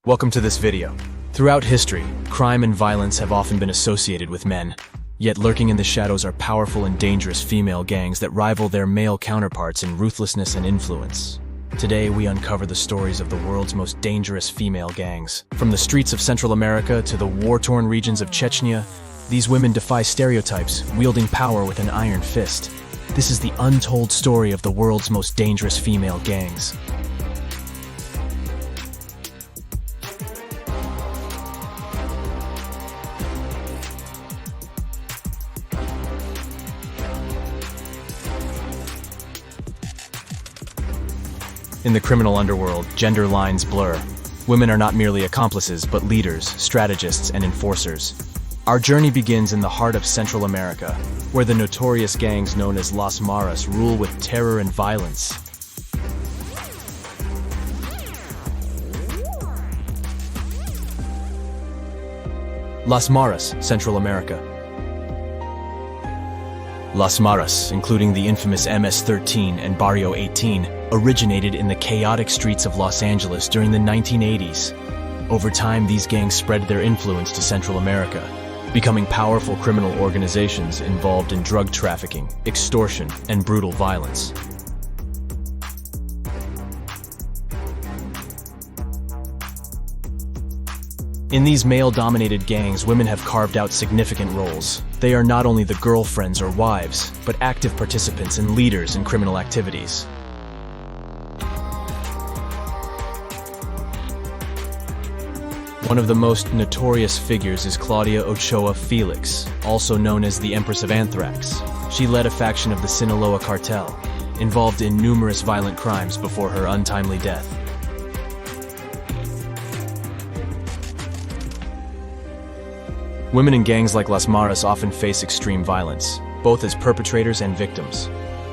Welcome to this video. Throughout history, crime and violence have often been associated with men. Yet lurking in the shadows are powerful and dangerous female gangs that rival their male counterparts in ruthlessness and influence. Today, we uncover the stories of the world's most dangerous female gangs. From the streets of Central America to the war-torn regions of Chechnya, these women defy stereotypes, wielding power with an iron fist. This is the untold story of the world's most dangerous female gangs. In the criminal underworld, gender lines blur. Women are not merely accomplices, but leaders, strategists, and enforcers. Our journey begins in the heart of Central America, where the notorious gangs known as Las Maras rule with terror and violence. Las Maras, Central America. Las Maras, including the infamous MS-13 and Barrio 18, originated in the chaotic streets of Los Angeles during the 1980s. Over time, these gangs spread their influence to Central America, becoming powerful criminal organizations involved in drug trafficking, extortion, and brutal violence. In these male-dominated gangs, women have carved out significant roles. They are not only the girlfriends or wives, but active participants and leaders in criminal activities. One of the most notorious figures is Claudia Ochoa Felix, also known as the Empress of Anthrax. She led a faction of the Sinaloa cartel, involved in numerous violent crimes before her untimely death. Women in gangs like Las Maras often face extreme violence, both as perpetrators and victims.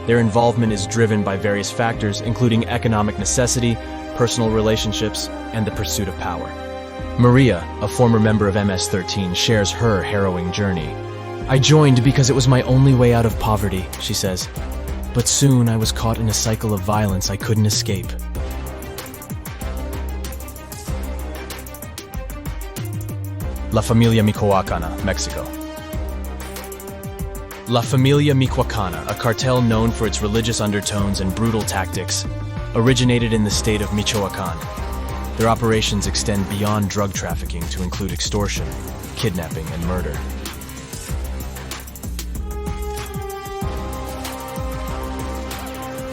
Their involvement is driven by various factors, including economic necessity, personal relationships, and the pursuit of power. Maria, a former member of MS-13, shares her harrowing journey. "I joined because it was my only way out of poverty," she says. "But soon I was caught in a cycle of violence I couldn't escape." La Familia Michoacana, Mexico. La Familia Michoacana, a cartel known for its religious undertones and brutal tactics, originated in the state of Michoacan. Their operations extend beyond drug trafficking to include extortion, kidnapping, and murder.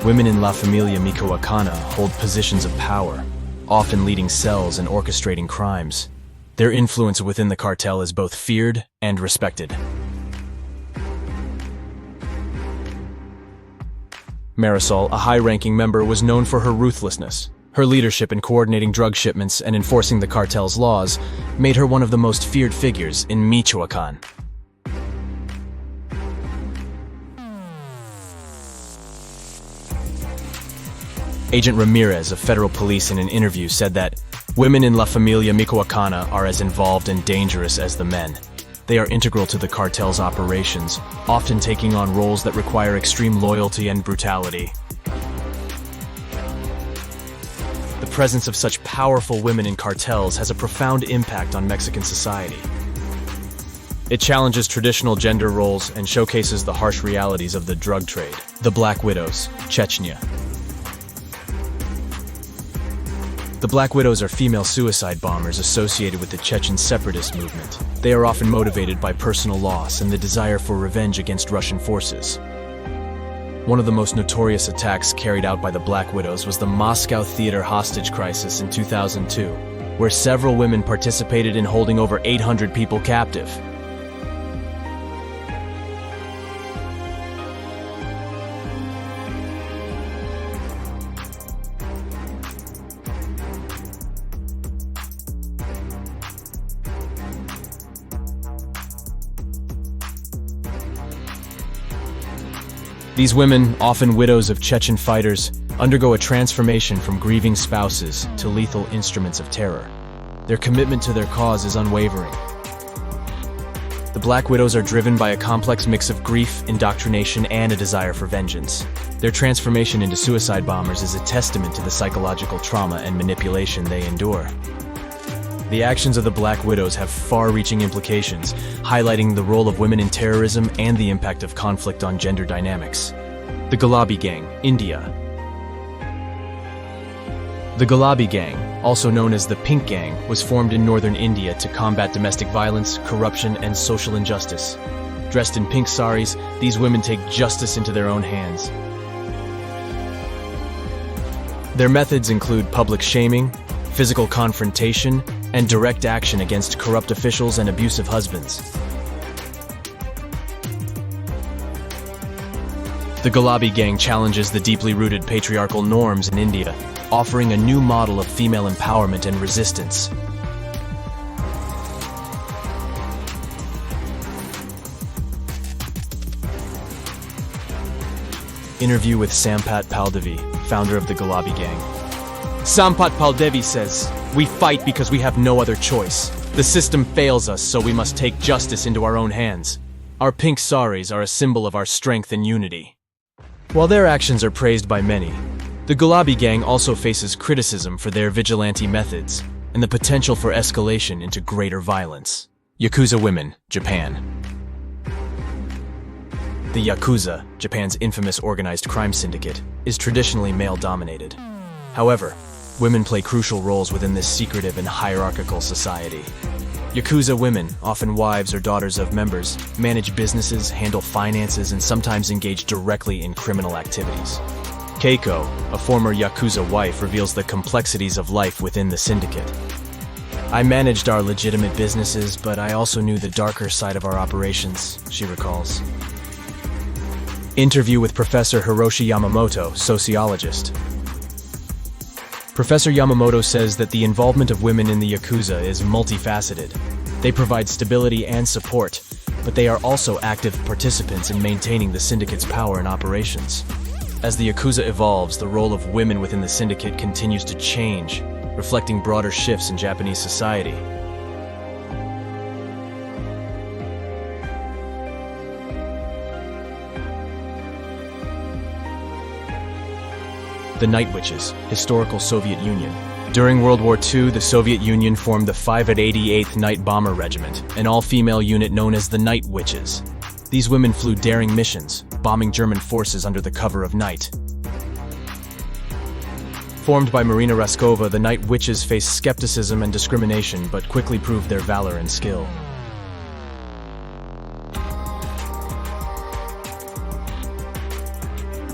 Women in La Familia Michoacana hold positions of power, often leading cells and orchestrating crimes. Their influence within the cartel is both feared and respected. Marisol, a high-ranking member, was known for her ruthlessness. Her leadership in coordinating drug shipments and enforcing the cartel's laws made her one of the most feared figures in Michoacan. Agent Ramirez of federal police in an interview said that women in La Familia Michoacana are as involved and dangerous as the men. They are integral to the cartel's operations, often taking on roles that require extreme loyalty and brutality. The presence of such powerful women in cartels has a profound impact on Mexican society. It challenges traditional gender roles and showcases the harsh realities of the drug trade. The Black Widows, Chechnya. The Black Widows are female suicide bombers associated with the Chechen separatist movement. They are often motivated by personal loss and the desire for revenge against Russian forces. One of the most notorious attacks carried out by the Black Widows was the Moscow theater hostage crisis in 2002, where several women participated in holding over 800 people captive. These women, often widows of Chechen fighters, undergo a transformation from grieving spouses to lethal instruments of terror. Their commitment to their cause is unwavering. The Black Widows are driven by a complex mix of grief, indoctrination, and a desire for vengeance. Their transformation into suicide bombers is a testament to the psychological trauma and manipulation they endure. The actions of the Black Widows have far-reaching implications, highlighting the role of women in terrorism and the impact of conflict on gender dynamics. The Gulabi Gang, India. The Gulabi Gang, also known as the Pink Gang, was formed in northern India to combat domestic violence, corruption, and social injustice. Dressed in pink saris, these women take justice into their own hands. Their methods include public shaming, physical confrontation, and direct action against corrupt officials and abusive husbands. The Gulabi Gang challenges the deeply rooted patriarchal norms in India, offering a new model of female empowerment and resistance. Interview with Sampat Paldevi, founder of the Gulabi Gang. Sampat Paldevi says, "We fight because we have no other choice. The system fails us, so we must take justice into our own hands. Our pink saris are a symbol of our strength and unity." While their actions are praised by many, the Gulabi Gang also faces criticism for their vigilante methods and the potential for escalation into greater violence. Yakuza women, Japan. The Yakuza, Japan's infamous organized crime syndicate, is traditionally male-dominated. However, women play crucial roles within this secretive and hierarchical society. Yakuza women, often wives or daughters of members, manage businesses, handle finances, and sometimes engage directly in criminal activities. Keiko, a former Yakuza wife, reveals the complexities of life within the syndicate. "I managed our legitimate businesses, but I also knew the darker side of our operations," she recalls. Interview with Professor Hiroshi Yamamoto, sociologist. Professor Yamamoto says that the involvement of women in the Yakuza is multifaceted. They provide stability and support, but they are also active participants in maintaining the syndicate's power and operations. As the Yakuza evolves, the role of women within the syndicate continues to change, reflecting broader shifts in Japanese society. The Night Witches, historical Soviet Union. During World War II, the Soviet Union formed the 588th Night Bomber Regiment, an all-female unit known as the Night Witches. These women flew daring missions, bombing German forces under the cover of night. Formed by Marina Raskova, the Night Witches faced skepticism and discrimination, but quickly proved their valor and skill.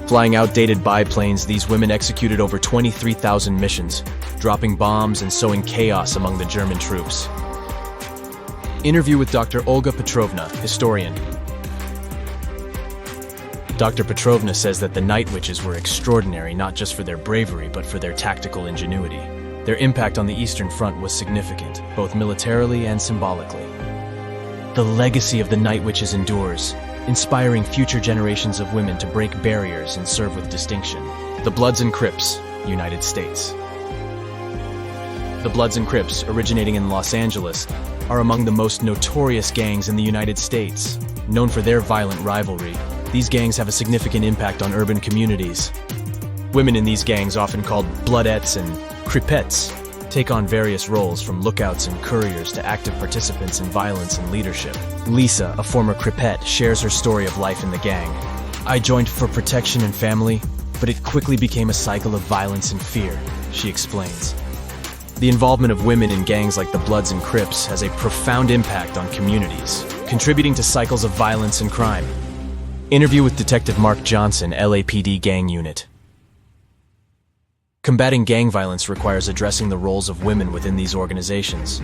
Flying outdated biplanes, these women executed over 23,000 missions, dropping bombs and sowing chaos among the German troops. Interview with Dr. Olga Petrovna, historian. Dr. Petrovna says that the Night Witches were extraordinary not just for their bravery but for their tactical ingenuity. Their impact on the Eastern Front was significant, both militarily and symbolically. The legacy of the Night Witches endures, inspiring future generations of women to break barriers and serve with distinction. The Bloods and Crips, United States. The Bloods and Crips, originating in Los Angeles, are among the most notorious gangs in the United States. Known for their violent rivalry, these gangs have a significant impact on urban communities. Women in these gangs, often called Bloodettes and Cripettes, take on various roles from lookouts and couriers to active participants in violence and leadership. Lisa, a former Cripette, shares her story of life in the gang. "I joined for protection and family, but it quickly became a cycle of violence and fear," she explains. The involvement of women in gangs like the Bloods and Crips has a profound impact on communities, contributing to cycles of violence and crime. Interview with Detective Mark Johnson, LAPD Gang Unit. Combating gang violence requires addressing the roles of women within these organizations.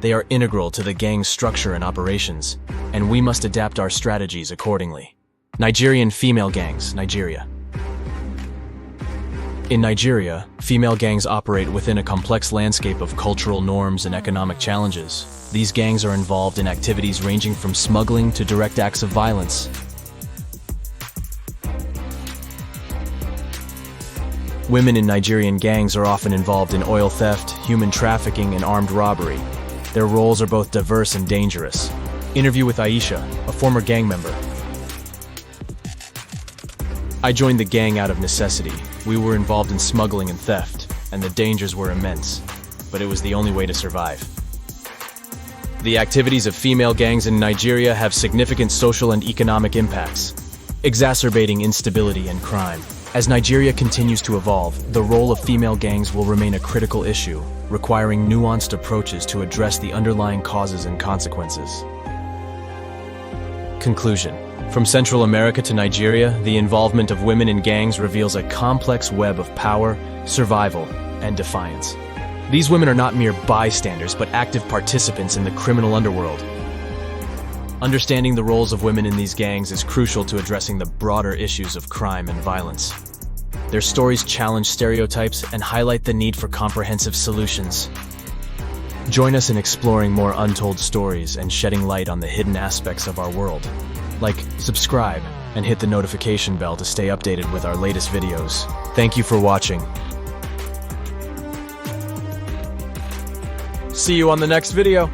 They are integral to the gang's structure and operations, and we must adapt our strategies accordingly. Nigerian female gangs, Nigeria. In Nigeria, female gangs operate within a complex landscape of cultural norms and economic challenges. These gangs are involved in activities ranging from smuggling to direct acts of violence. Women in Nigerian gangs are often involved in oil theft, human trafficking, and armed robbery. Their roles are both diverse and dangerous. Interview with Aisha, a former gang member. "I joined the gang out of necessity. We were involved in smuggling and theft, and the dangers were immense. but it was the only way to survive. The activities of female gangs in Nigeria have significant social and economic impacts, exacerbating instability and crime. As Nigeria continues to evolve, the role of female gangs will remain a critical issue, requiring nuanced approaches to address the underlying causes and consequences. Conclusion. From Central America to Nigeria, the involvement of women in gangs reveals a complex web of power, survival, and defiance. These women are not mere bystanders, but active participants in the criminal underworld. Understanding the roles of women in these gangs is crucial to addressing the broader issues of crime and violence. Their stories challenge stereotypes and highlight the need for comprehensive solutions. Join us in exploring more untold stories and shedding light on the hidden aspects of our world. Like, subscribe, and hit the notification bell to stay updated with our latest videos. Thank you for watching. See you on the next video.